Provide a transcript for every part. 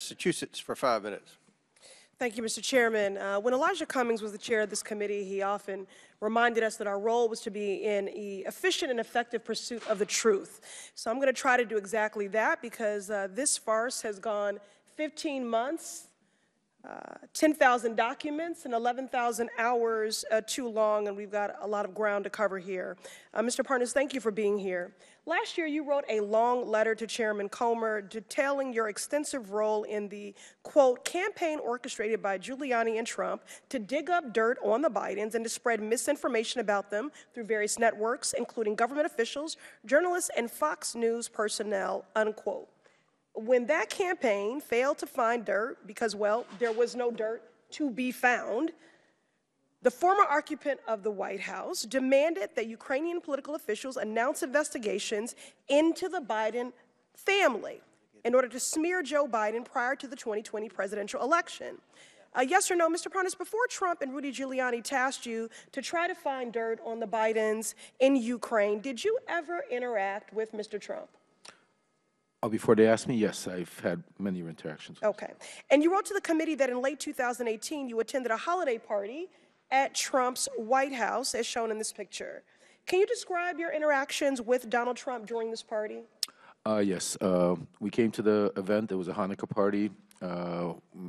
Massachusetts, for 5 minutes. Thank you, Mr. Chairman. When Elijah Cummings was the chair of this committee, he often reminded us that our role was to be in efficient and effective pursuit of the truth. So I'm going to try to do exactly that, because this farce has gone 15 months, 10,000 documents, and 11,000 hours too long, and we've got a lot of ground to cover here. Mr. Parnas, thank you for being here. Last year, you wrote a long letter to Chairman Comer detailing your extensive role in the, quote, campaign orchestrated by Giuliani and Trump to dig up dirt on the Bidens and to spread misinformation about them through various networks, including government officials, journalists, and Fox News personnel, unquote. When that campaign failed to find dirt because, well, there was no dirt to be found, the former occupant of the White House demanded that Ukrainian political officials announce investigations into the Biden family in order to smear Joe Biden prior to the 2020 presidential election. Yes or no, Mr. Parnas, before Trump and Rudy Giuliani tasked you to try to find dirt on the Bidens in Ukraine, did you ever interact with Mr. Trump? Before they asked me, yes, I've had many interactions. Okay. And you wrote to the committee that in late 2018, you attended a holiday party at Trump's White House, as shown in this picture. Can you describe your interactions with Donald Trump during this party? Yes. We came to the event. It was a Hanukkah party.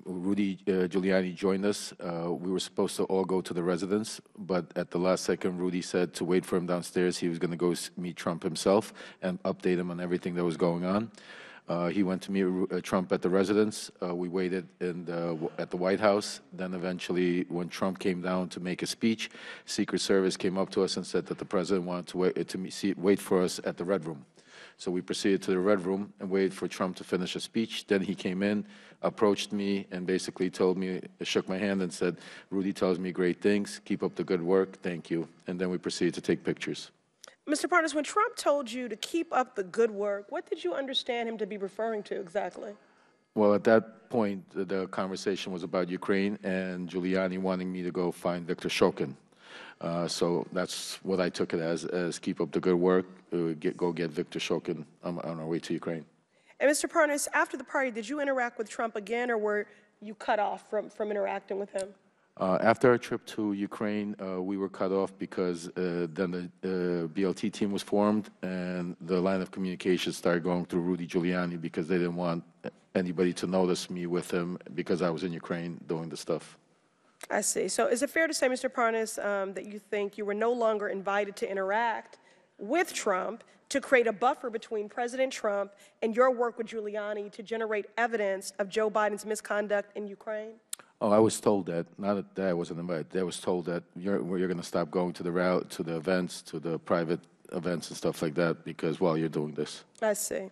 Rudy Giuliani joined us. We were supposed to all go to the residence, but at the last second, Rudy said to wait for him downstairs. He was going to go meet Trump himself and update him on everything that was going on. He went to meet Trump at the residence. We waited at the White House. Then eventually, when Trump came down to make a speech, Secret Service came up to us and said that the president wanted to wait for us at the Red Room. So we proceeded to the Red Room and waited for Trump to finish a speech. Then he came in, approached me, and basically told me, shook my hand and said, "Rudy tells me great things. Keep up the good work. Thank you." And then we proceeded to take pictures. Mr. Parnas, when Trump told you to keep up the good work, what did you understand him to be referring to exactly? Well, at that point, the conversation was about Ukraine and Giuliani wanting me to go find Victor Shokin. So that's what I took it as keep up the good work, go get Victor Shokin on our way to Ukraine. And Mr. Parnas, after the party, did you interact with Trump again, or were you cut off from interacting with him? After our trip to Ukraine, we were cut off because then the BLT team was formed and the line of communication started going through Rudy Giuliani because they didn't want anybody to notice me with him because I was in Ukraine doing the stuff. I see. So is it fair to say, Mr. Parnas, that you think you were no longer invited to interact with Trump to create a buffer between President Trump and your work with Giuliani to generate evidence of Joe Biden's misconduct in Ukraine? Oh, I was told that. Not that I wasn't invited. I was told that you're going to stop going to the events, to the private events and stuff like that because, well, you're doing this. I see.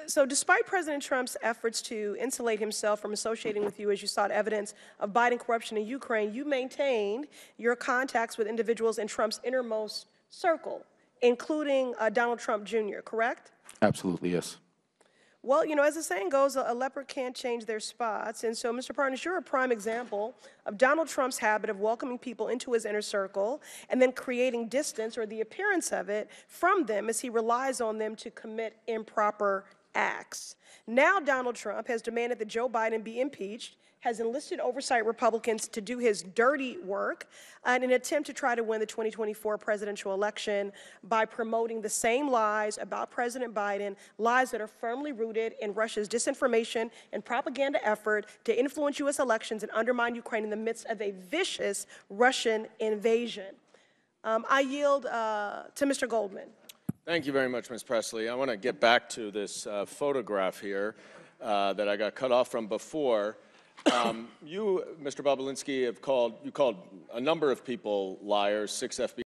So despite President Trump's efforts to insulate himself from associating with you as you sought evidence of Biden corruption in Ukraine, you maintained your contacts with individuals in Trump's innermost circle, including Donald Trump Jr., correct? Absolutely, yes. Well, you know, as the saying goes, a leopard can't change their spots. And so, Mr. Parnas, you're a prime example of Donald Trump's habit of welcoming people into his inner circle and then creating distance or the appearance of it from them as he relies on them to commit improper acts. Now Donald Trump has demanded that Joe Biden be impeached, has enlisted oversight Republicans to do his dirty work in an attempt to try to win the 2024 presidential election by promoting the same lies about President Biden, lies that are firmly rooted in Russia's disinformation and propaganda effort to influence U.S. elections and undermine Ukraine in the midst of a vicious Russian invasion. I yield to Mr. Goldman. Thank you very much, Ms. Pressley. I want to get back to this photograph here that I got cut off from before. You, Mr. Bobulinski, called a number of people liars, 6 FBI